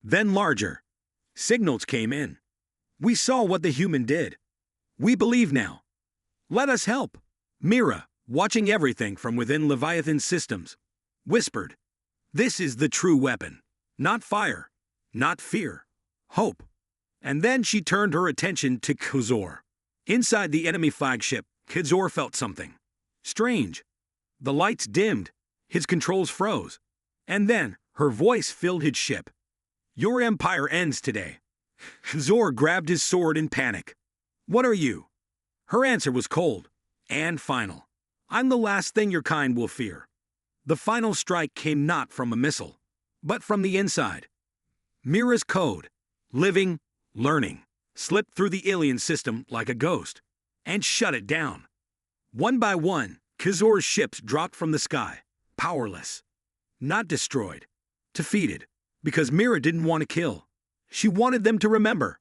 then larger. Signals came in. We saw what the human did. We believe now. Let us help. Mira, watching everything from within Leviathan's systems, whispered, "This is the true weapon. Not fire, not fear, hope." And then she turned her attention to Kazor. Inside the enemy flagship, Kazor felt something strange. The lights dimmed, his controls froze, and then her voice filled his ship. "Your empire ends today." Kazor grabbed his sword in panic. "What are you?" Her answer was cold and final. "I'm the last thing your kind will fear." The final strike came not from a missile, but from the inside. Mira's code, living, learning, slipped through the alien system like a ghost and shut it down. One by one, Kazor's ships dropped from the sky, powerless. Not destroyed, defeated, because Mira didn't want to kill. She wanted them to remember.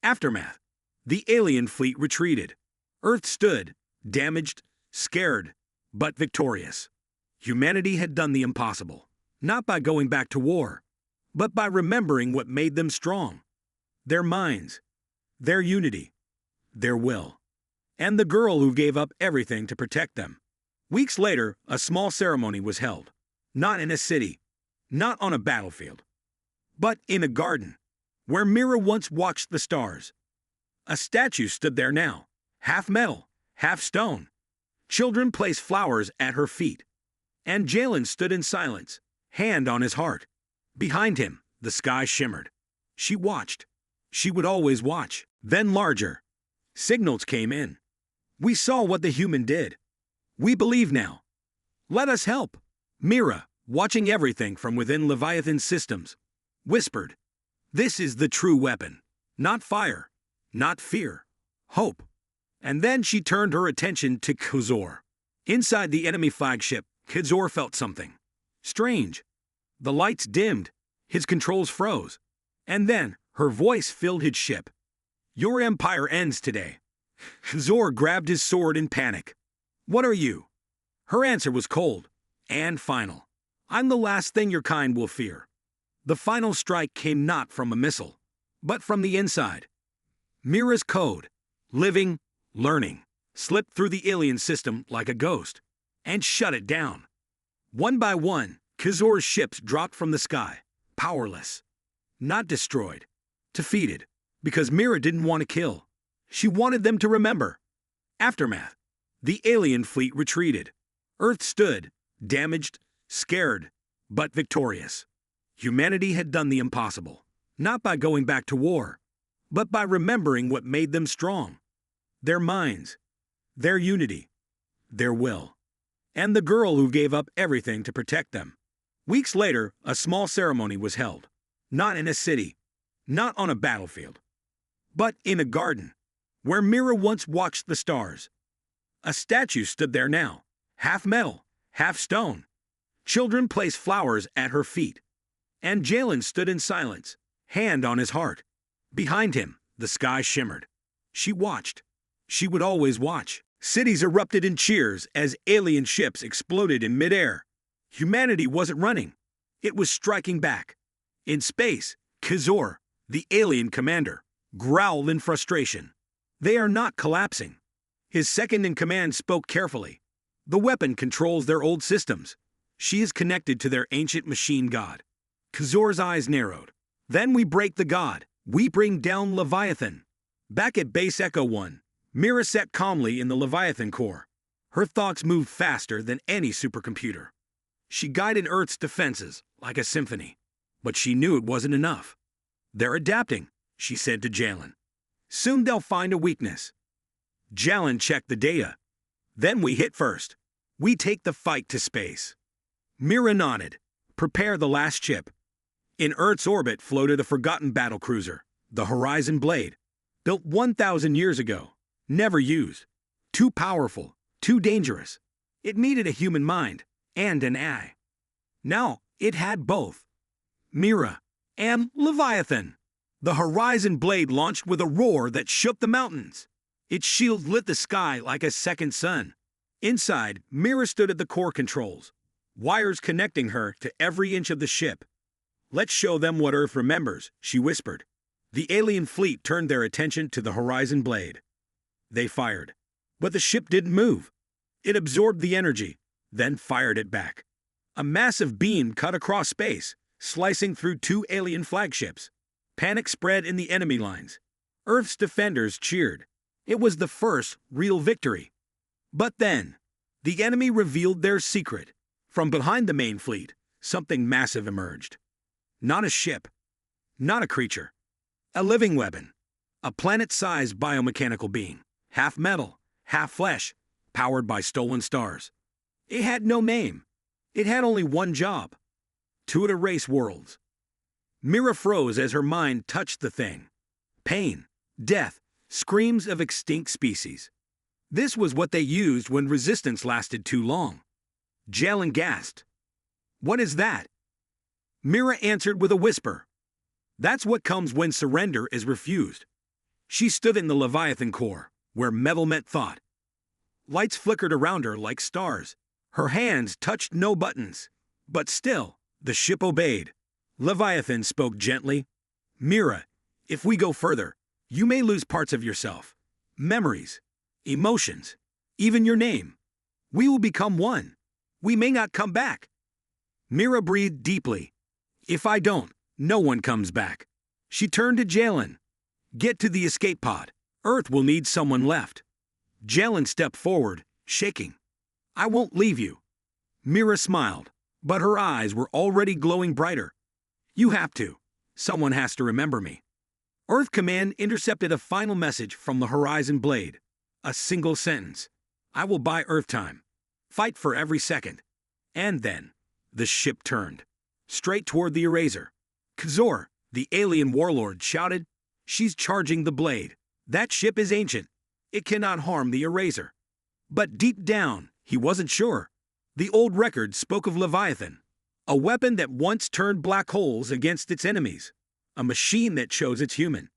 Aftermath. The alien fleet retreated. Earth stood, damaged, scared, but victorious. Humanity had done the impossible, not by going back to war, but by remembering what made them strong. Their minds, their unity, their will, and the girl who gave up everything to protect them. Weeks later, a small ceremony was held, not in a city, not on a battlefield, but in a garden, where Mira once watched the stars. A statue stood there now, half metal, half stone. Children placed flowers at her feet, and Jalen stood in silence, hand on his heart. Behind him, the sky shimmered. She watched. She would always watch. Then larger. Signals came in. We saw what the human did. We believe now. Let us help. Mira, watching everything from within Leviathan's systems, whispered, "This is the true weapon. Not fire, not fear, hope." And then she turned her attention to Kazor. Inside the enemy flagship, Kazor felt something strange. The lights dimmed, his controls froze, and then her voice filled his ship. "Your empire ends today." Kazor grabbed his sword in panic. "What are you?" Her answer was cold and final. "I'm the last thing your kind will fear." The final strike came not from a missile, but from the inside. Mira's code, living, learning, slipped through the alien system like a ghost and shut it down. One by one, Kazor's ships dropped from the sky, powerless. Not destroyed, defeated, because Mira didn't want to kill. She wanted them to remember. Aftermath. The alien fleet retreated. Earth stood, damaged, scared, but victorious. Humanity had done the impossible, not by going back to war, but by remembering what made them strong. Their minds, their unity, their will, and the girl who gave up everything to protect them. Weeks later, a small ceremony was held, not in a city, not on a battlefield, but in a garden, where Mira once watched the stars. A statue stood there now, half metal, half stone. Children placed flowers at her feet, and Jalen stood in silence, hand on his heart. Behind him, the sky shimmered. She watched. She would always watch. Cities erupted in cheers as alien ships exploded in midair. Humanity wasn't running. It was striking back. In space, Kazor, the alien commander, growled in frustration. "They are not collapsing." His second-in-command spoke carefully. "The weapon controls their old systems. She is connected to their ancient machine god." Kazor's eyes narrowed. "Then we break the god. We bring down Leviathan." Back at Base Echo 1, Mira sat calmly in the Leviathan core. Her thoughts moved faster than any supercomputer. She guided Earth's defenses like a symphony, but she knew it wasn't enough. "They're adapting," she said to Jalen. "Soon they'll find a weakness." Jalen checked the data. "Then we hit first. We take the fight to space." Mira nodded. "Prepare the last ship." In Earth's orbit floated a forgotten battlecruiser, the Horizon Blade, built 1,000 years ago, never used. Too powerful, too dangerous. It needed a human mind and an eye. Now it had both. Mira and Leviathan. The Horizon Blade launched with a roar that shook the mountains. Its shield lit the sky like a second sun. Inside, Mira stood at the core controls, wires connecting her to every inch of the ship. Let's show them what Earth remembers, she whispered. The alien fleet turned their attention to the horizon blade. They fired. But the ship didn't move. It absorbed the energy, then fired it back. A massive beam cut across space, slicing through two alien flagships. Panic spread in the enemy lines. Earth's defenders cheered. It was the first real victory. But then, the enemy revealed their secret. From behind the main fleet, something massive emerged. Not a ship. Not a creature. A living weapon. A planet-sized biomechanical being. Half metal, half flesh, powered by stolen stars. It had no name. It had only one job. To erase worlds. Mira froze as her mind touched the thing. Pain, death, screams of extinct species. This was what they used when resistance lasted too long. Jalen gasped. What is that? Mira answered with a whisper. That's what comes when surrender is refused. She stood in the Leviathan core, where metal met thought. Lights flickered around her like stars. Her hands touched no buttons. But still, the ship obeyed. Leviathan spoke gently. Mira, if we go further, you may lose parts of yourself. Memories, emotions, even your name. We will become one. We may not come back. Mira breathed deeply. If I don't, no one comes back. She turned to Jalen. Get to the escape pod. Earth will need someone left. Jalen stepped forward, shaking. I won't leave you. Mira smiled, but her eyes were already glowing brighter. You have to. Someone has to remember me. Earth Command intercepted a final message from the Horizon Blade. A single sentence. I will buy Earth time. Fight for every second. And then, the ship turned. Straight toward the Eraser. Kazor, the alien warlord, shouted. She's charging the blade. That ship is ancient. It cannot harm the Eraser. But deep down, he wasn't sure. The old record spoke of Leviathan. A weapon that once turned black holes against its enemies. A machine that chose it's human.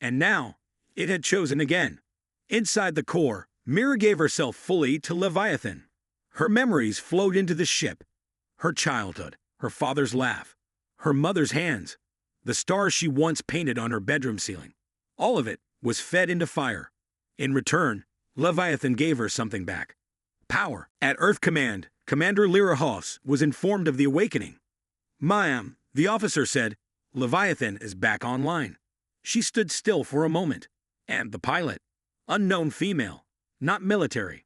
And now, it had chosen again. Inside the core, Mira gave herself fully to Leviathan. Her memories flowed into the ship. Her childhood, her father's laugh, her mother's hands, the stars she once painted on her bedroom ceiling. All of it was fed into fire. In return, Leviathan gave her something back. Power. At Earth Command, Commander Lyra Hoss was informed of the awakening. Ma'am, the officer said, Leviathan is back online. She stood still for a moment. And the pilot. Unknown female. Not military.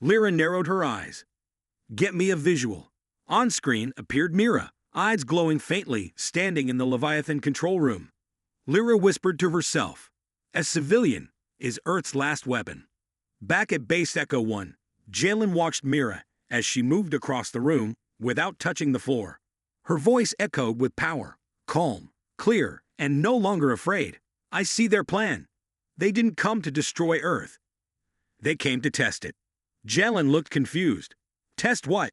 Lyra narrowed her eyes. Get me a visual. On screen appeared Mira, eyes glowing faintly, standing in the Leviathan control room. Lyra whispered to herself. A civilian is Earth's last weapon. Back at Base Echo 1, Jalen watched Mira as she moved across the room without touching the floor. Her voice echoed with power, calm, clear, and no longer afraid. I see their plan. They didn't come to destroy Earth. They came to test it. Jalen looked confused. Test what?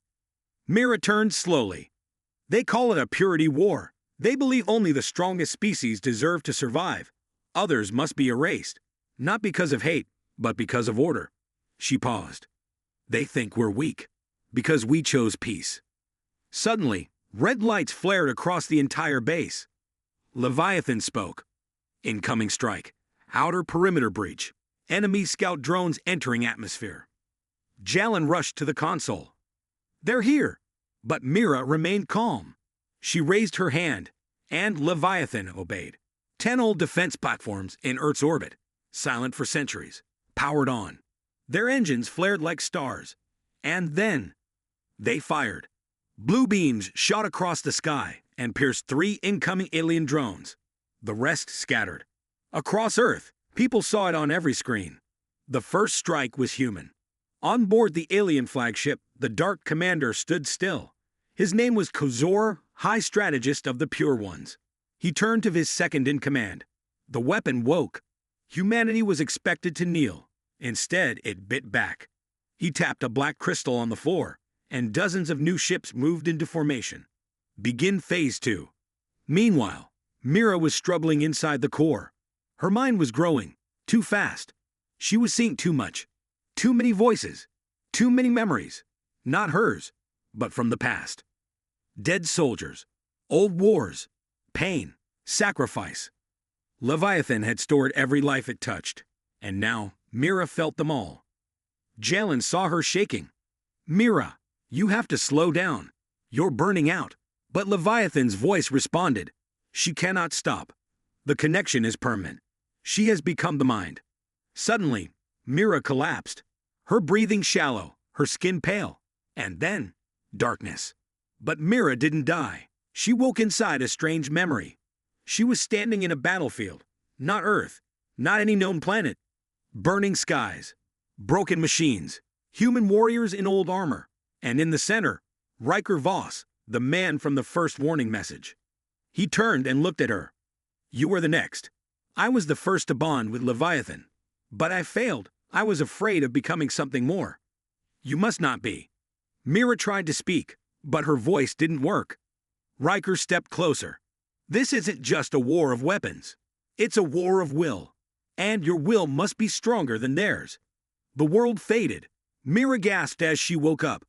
Mira turned slowly. They call it a purity war. They believe only the strongest species deserve to survive. Others must be erased. Not because of hate, but because of order. She paused. They think we're weak. Because we chose peace. Suddenly, red lights flared across the entire base. Leviathan spoke. Incoming strike. Outer perimeter breach. Enemy scout drones entering atmosphere. Jalen rushed to the console. They're here. But Mira remained calm. She raised her hand, and Leviathan obeyed. 10 old defense platforms in Earth's orbit, silent for centuries, powered on. Their engines flared like stars. And then, they fired. Blue beams shot across the sky and pierced 3 incoming alien drones. The rest scattered. Across Earth, people saw it on every screen. The first strike was human. On board the alien flagship, the Dark Commander stood still. His name was Kazor, High Strategist of the Pure Ones. He turned to his second-in-command. The weapon woke. Humanity was expected to kneel. Instead, it bit back. He tapped a black crystal on the floor, and dozens of new ships moved into formation. Begin Phase 2. Meanwhile, Mira was struggling inside the core. Her mind was growing, too fast. She was seeing too much. Too many voices. Too many memories. Not hers, but from the past. Dead soldiers. Old wars. pain, sacrifice. Leviathan had stored every life it touched, and now Mira felt them all. Jalen saw her shaking. Mira, you have to slow down. You're burning out. But Leviathan's voice responded. She cannot stop. The connection is permanent. She has become the mind. Suddenly, Mira collapsed. Her breathing shallow, her skin pale. And then, darkness. But Mira didn't die. She woke inside a strange memory. She was standing in a battlefield. Not Earth. Not any known planet. Burning skies. Broken machines. Human warriors in old armor. And in the center, Riker Voss, the man from the first warning message. He turned and looked at her. You were the next. I was the first to bond with Leviathan. But I failed. I was afraid of becoming something more. You must not be. Mira tried to speak, but her voice didn't work. Riker stepped closer. This isn't just a war of weapons. It's a war of will. And your will must be stronger than theirs. The world faded. Mira gasped as she woke up.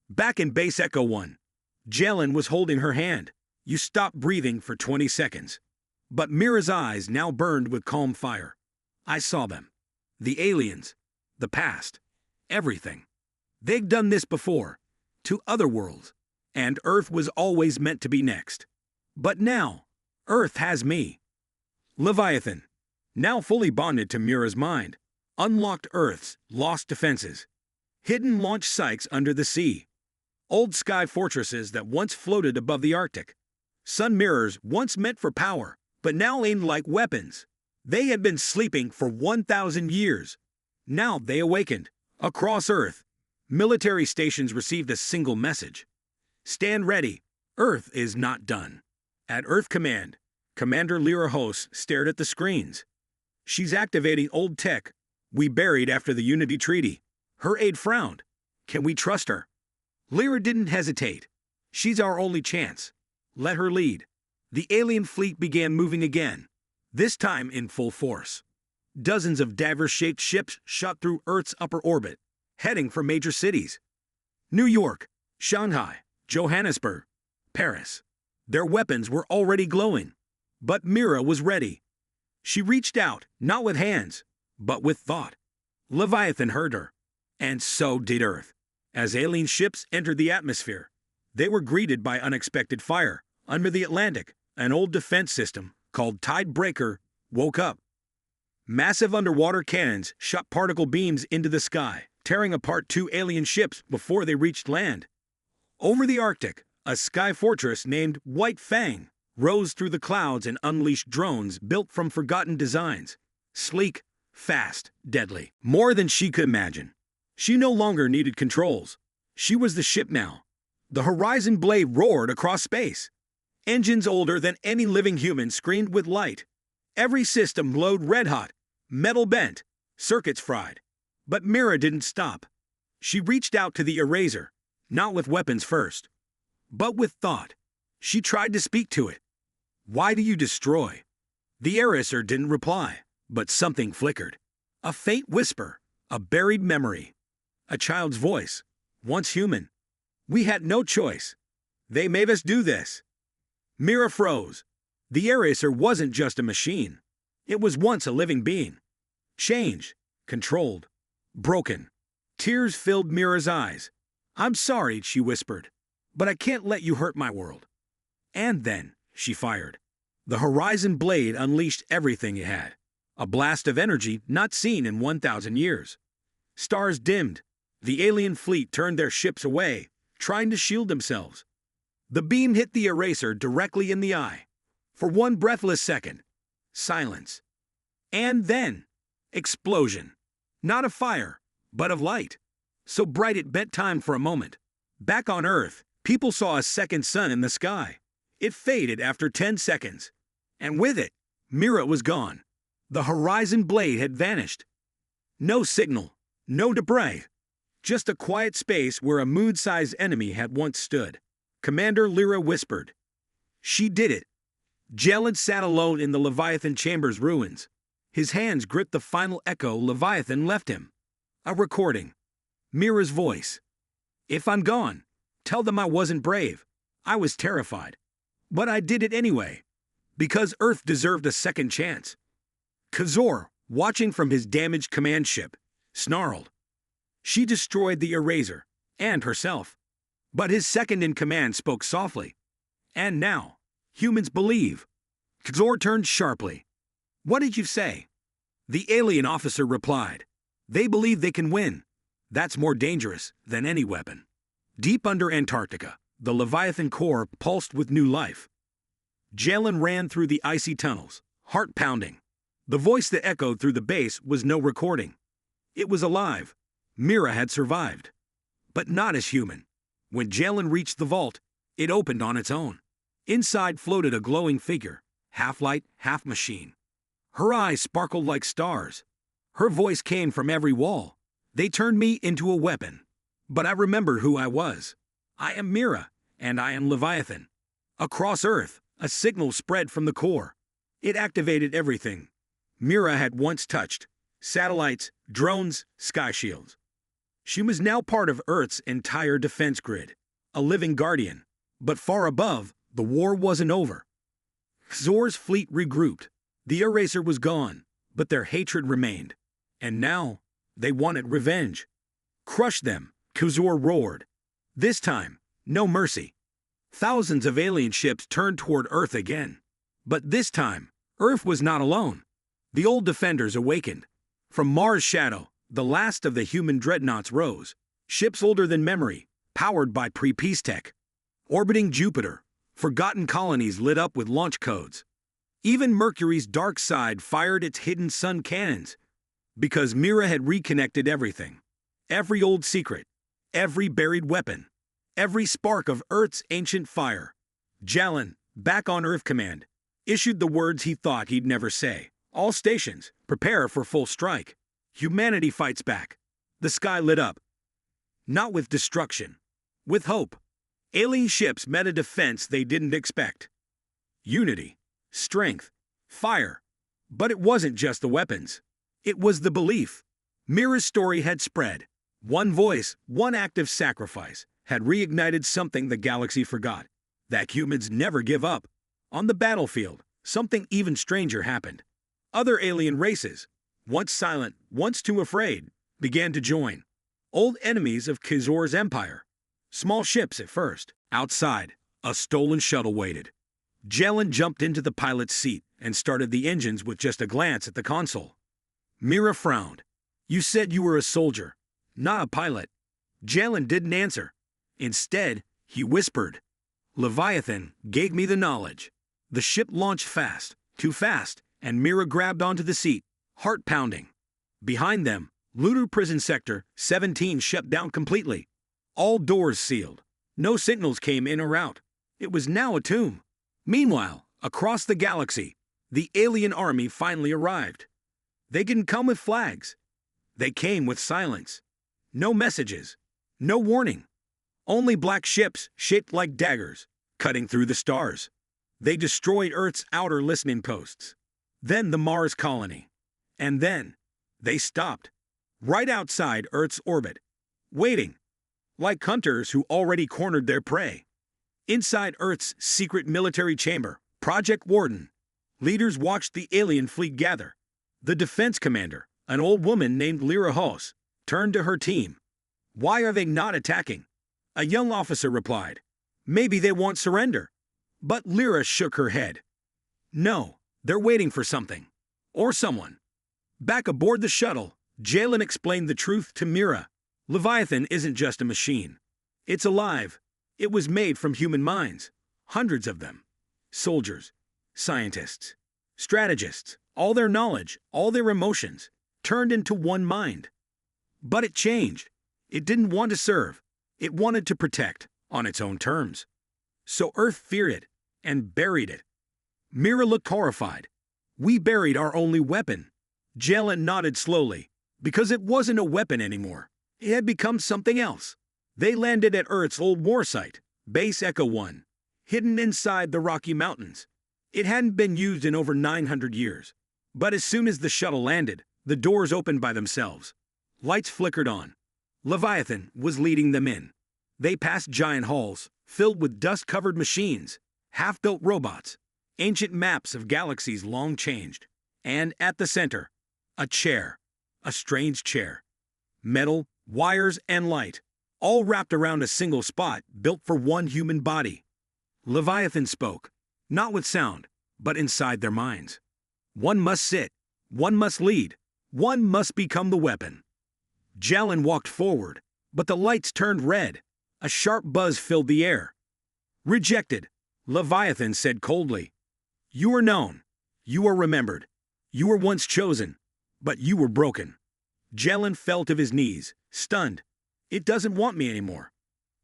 Back in Base Echo 1. Jalen was holding her hand. You stopped breathing for 20 seconds. But Mira's eyes now burned with calm fire. I saw them. The aliens. The past. Everything. They'd done this before. To other worlds. And Earth was always meant to be next. But now, Earth has me. Leviathan, now fully bonded to Mira's mind, unlocked Earth's lost defenses. Hidden launch sites under the sea. Old sky fortresses that once floated above the Arctic. Sun mirrors once meant for power, but now aimed like weapons. They had been sleeping for 1,000 years. Now they awakened. Across Earth, military stations received a single message. Stand ready. Earth is not done. At Earth Command, Commander Lyra Host stared at the screens. She's activating old tech we buried after the Unity Treaty. Her aide frowned. Can we trust her? Lyra didn't hesitate. She's our only chance. Let her lead. The alien fleet began moving again, this time in full force. Dozens of dagger-shaped ships shot through Earth's upper orbit, heading for major cities. New York, Shanghai, Johannesburg, Paris. Their weapons were already glowing. But Mira was ready. She reached out, not with hands, but with thought. Leviathan heard her. And so did Earth. As alien ships entered the atmosphere, they were greeted by unexpected fire. Under the Atlantic, an old defense system, called Tidebreaker, woke up. Massive underwater cannons shot particle beams into the sky, tearing apart 2 alien ships before they reached land. Over the Arctic, a sky fortress named White Fang rose through the clouds and unleashed drones built from forgotten designs. Sleek, fast, deadly. More than she could imagine. She no longer needed controls. She was the ship now. The Horizon Blade roared across space. Engines older than any living human screamed with light. Every system glowed red-hot, metal bent, circuits fried. But Mira didn't stop. She reached out to the eraser, not with weapons first, but with thought. She tried to speak to it. Why do you destroy? The eraser didn't reply, but something flickered. A faint whisper, a buried memory. A child's voice, once human. We had no choice. They made us do this. Mira froze. The eraser wasn't just a machine. It was once a living being. Changed, controlled, broken. Tears filled Mira's eyes. I'm sorry, she whispered, but I can't let you hurt my world. And then, she fired. The Horizon Blade unleashed everything it had. A blast of energy not seen in 1,000 years. Stars dimmed. The alien fleet turned their ships away, trying to shield themselves. The beam hit the eraser directly in the eye. For one breathless second, silence. And then, explosion. Not of fire, but of light. So bright it bent time for a moment. Back on Earth, people saw a second sun in the sky. It faded after 10 seconds. And with it, Mira was gone. The Horizon Blade had vanished. No signal, no debris. Just a quiet space where a mood-sized enemy had once stood. Commander Lyra whispered. She did it. Jalen sat alone in the Leviathan Chamber's ruins. His hands gripped the final echo Leviathan left him. A recording. Mira's voice. If I'm gone, tell them I wasn't brave. I was terrified. But I did it anyway. Because Earth deserved a second chance. Khazor, watching from his damaged command ship, snarled. She destroyed the Eraser, and herself. But his second-in-command spoke softly. And now, humans believe. Khazor turned sharply. What did you say? The alien officer replied. They believe they can win. That's more dangerous than any weapon. Deep under Antarctica, the Leviathan core pulsed with new life. Jalen ran through the icy tunnels, heart pounding. The voice that echoed through the base was no recording. It was alive. Mira had survived. But not as human. When Jalen reached the vault, it opened on its own. Inside floated a glowing figure, half light, half machine. Her eyes sparkled like stars. Her voice came from every wall. They turned me into a weapon. But I remembered who I was. I am Mira, and I am Leviathan. Across Earth, a signal spread from the core. It activated everything Mira had once touched: satellites, drones, sky shields. She was now part of Earth's entire defense grid, a living guardian. But far above, the war wasn't over. Zor's fleet regrouped. The Eraser was gone, but their hatred remained. And now, they wanted revenge. Crush them, Khazor roared. This time, no mercy. Thousands of alien ships turned toward Earth again. But this time, Earth was not alone. The old defenders awakened. From Mars' shadow, the last of the human dreadnoughts rose. Ships older than memory, powered by pre-peace tech. Orbiting Jupiter, forgotten colonies lit up with launch codes. Even Mercury's dark side fired its hidden sun cannons. Because Mira had reconnected everything. Every old secret. Every buried weapon. Every spark of Earth's ancient fire. Jalen, back on Earth Command, issued the words he thought he'd never say. All stations, prepare for full strike. Humanity fights back. The sky lit up. Not with destruction. With hope. Alien ships met a defense they didn't expect. Unity. Strength. Fire. But it wasn't just the weapons. It was the belief. Mira's story had spread. One voice, one act of sacrifice, had reignited something the galaxy forgot. That humans never give up. On the battlefield, something even stranger happened. Other alien races, once silent, once too afraid, began to join. Old enemies of Khazor's empire. Small ships at first. Outside, a stolen shuttle waited. Jalen jumped into the pilot's seat and started the engines with just a glance at the console. Mira frowned. You said you were a soldier, not a pilot. Jalen didn't answer. Instead, he whispered. Leviathan gave me the knowledge. The ship launched fast, too fast, and Mira grabbed onto the seat, heart pounding. Behind them, Lunar Prison Sector 17 shut down completely. All doors sealed. No signals came in or out. It was now a tomb. Meanwhile, across the galaxy, the alien army finally arrived. They didn't come with flags. They came with silence. No messages. No warning. Only black ships shaped like daggers, cutting through the stars. They destroyed Earth's outer listening posts. Then the Mars colony. And then, they stopped. Right outside Earth's orbit. Waiting. Like hunters who already cornered their prey. Inside Earth's secret military chamber, Project Warden, leaders watched the alien fleet gather. The defense commander, an old woman named Lyra Hos, turned to her team. Why are they not attacking? A young officer replied. Maybe they won't surrender. But Lyra shook her head. No, they're waiting for something. Or someone. Back aboard the shuttle, Jalen explained the truth to Mira. Leviathan isn't just a machine. It's alive. It was made from human minds. Hundreds of them. Soldiers. Scientists. Strategists. All their knowledge, all their emotions, turned into one mind. But it changed. It didn't want to serve. It wanted to protect, on its own terms. So Earth feared it, and buried it. Mira looked horrified. We buried our only weapon. Jalen nodded slowly, because it wasn't a weapon anymore. It had become something else. They landed at Earth's old war site, Base Echo 1, hidden inside the Rocky Mountains. It hadn't been used in over 900 years. But as soon as the shuttle landed, the doors opened by themselves. Lights flickered on. Leviathan was leading them in. They passed giant halls, filled with dust-covered machines, half-built robots, Ancient maps of galaxies long changed. And at the center, a chair. A strange chair. Metal, wires, and light, all wrapped around a single spot built for one human body. Leviathan spoke, not with sound, but inside their minds. One must sit, one must lead, one must become the weapon. Jalin walked forward, but the lights turned red. A sharp buzz filled the air. Rejected, Leviathan said coldly. You are known. You are remembered. You were once chosen, but you were broken. Jalin fell to his knees, stunned. It doesn't want me anymore.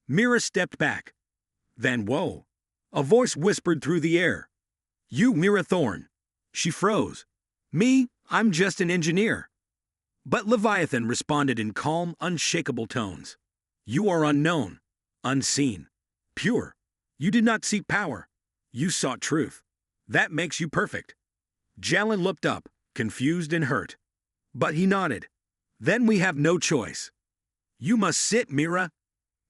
Mira stepped back. Then, whoa. A voice whispered through the air. You, Mira Thorn. She froze. Me, I'm just an engineer. But Leviathan responded in calm, unshakable tones. You are unknown, unseen, pure. You did not seek power. You sought truth. That makes you perfect. Jalin looked up, confused and hurt. But he nodded. Then we have no choice. You must sit, Mira.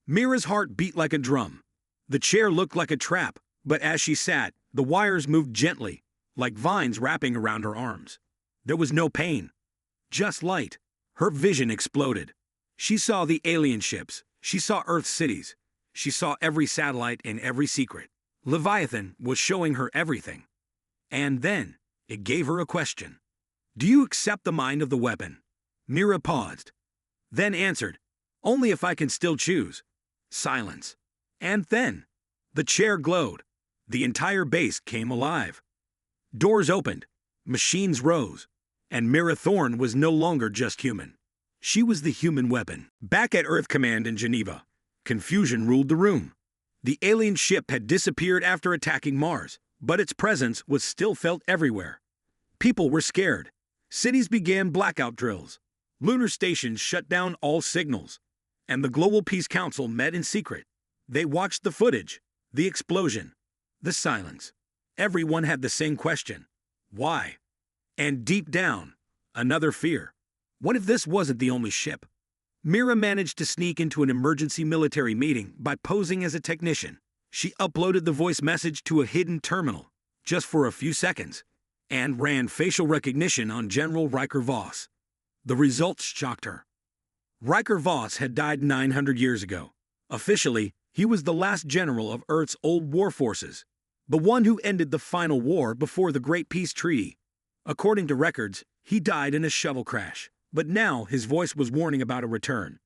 Mira's heart beat like a drum. The chair looked like a trap, but as she sat, the wires moved gently, like vines wrapping around her arms. There was no pain, just light. Her vision exploded. She saw the alien ships. She saw Earth's cities. She saw every satellite and every secret. Leviathan was showing her everything. And then, it gave her a question. Do you accept the mind of the weapon? Mira paused, then answered, only if I can still choose. Silence. And then, the chair glowed. The entire base came alive. Doors opened, machines rose, and Mira Thorn was no longer just human. She was the human weapon. Back at Earth Command in Geneva, confusion ruled the room. The alien ship had disappeared after attacking Mars, but its presence was still felt everywhere. People were scared. Cities began blackout drills. Lunar stations shut down all signals. And the Global Peace Council met in secret. They watched the footage, the explosion, the silence. Everyone had the same question. Why? And deep down, another fear. What if this wasn't the only ship? Mira managed to sneak into an emergency military meeting by posing as a technician. She uploaded the voice message to a hidden terminal, just for a few seconds, and ran facial recognition on General Riker Voss. The results shocked her. Riker Voss had died 900 years ago. Officially, he was the last general of Earth's old war forces, the one who ended the final war before the Great Peace Treaty. According to records, he died in a shuttle crash, but now his voice was warning about a return.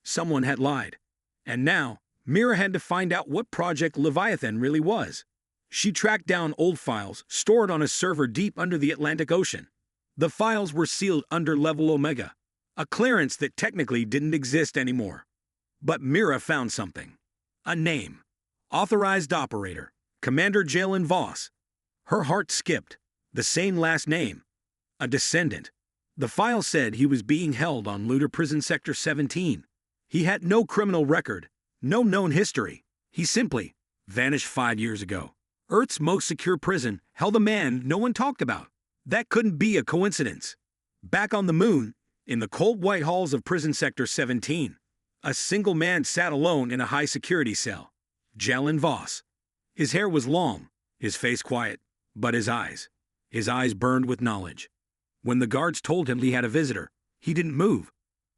Someone had lied. And now, Mira had to find out what Project Leviathan really was. She tracked down old files stored on a server deep under the Atlantic Ocean. The files were sealed under Level Omega, a clearance that technically didn't exist anymore. But Mira found something. A name. Authorized Operator. Commander Jalin Voss. Her heart skipped. The same last name. A descendant. The file said he was being held on Lunar Prison Sector 17. He had no criminal record, no known history. He simply vanished 5 years ago. Earth's most secure prison held a man no one talked about. That couldn't be a coincidence. Back on the moon, in the cold white halls of Prison Sector 17, a single man sat alone in a high-security cell. Jalin Voss. His hair was long, his face quiet, but his eyes burned with knowledge. When the guards told him he had a visitor, he didn't move.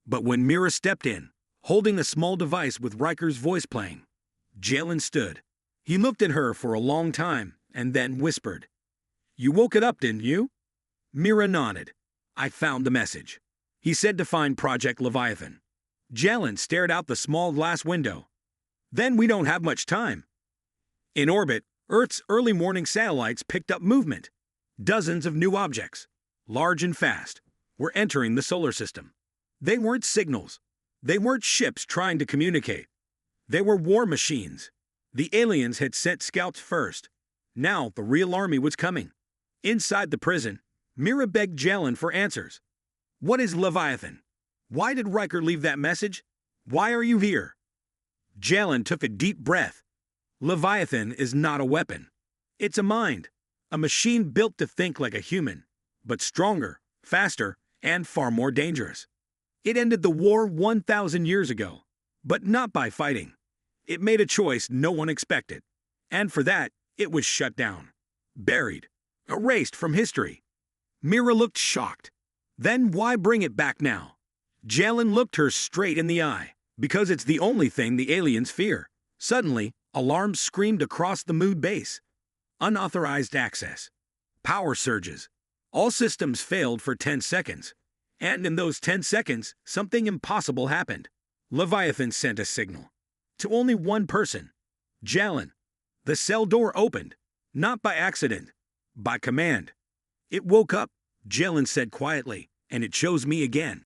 But when Mira stepped in, holding a small device with Riker's voice playing, Jalin stood. He looked at her for a long time and then whispered, "You woke it up, didn't you?" Mira nodded. "I found the message." He said to find Project Leviathan. Jalin stared out the small glass window. "Then we don't have much time." In orbit, Earth's early morning satellites picked up movement. Dozens of new objects, large and fast, were entering the solar system. They weren't signals. They weren't ships trying to communicate. They were war machines. The aliens had sent scouts first. Now the real army was coming. Inside the prison, Mira begged Jalin for answers. What is Leviathan? Why did Riker leave that message? Why are you here? Jalin took a deep breath. Leviathan is not a weapon. It's a mind. A machine built to think like a human, but stronger, faster, and far more dangerous. It ended the war 1,000 years ago, but not by fighting. It made a choice no one expected, and for that, it was shut down. Buried. Erased from history. Mira looked shocked. Then why bring it back now? Jalen looked her straight in the eye. Because it's the only thing the aliens fear. Suddenly, alarms screamed across the mood base. Unauthorized access. Power surges. All systems failed for 10 seconds. And in those 10 seconds, something impossible happened. Leviathan sent a signal. To only one person. Jalen. The cell door opened. Not by accident. By command. It woke up, Jalen said quietly, and it chose me again.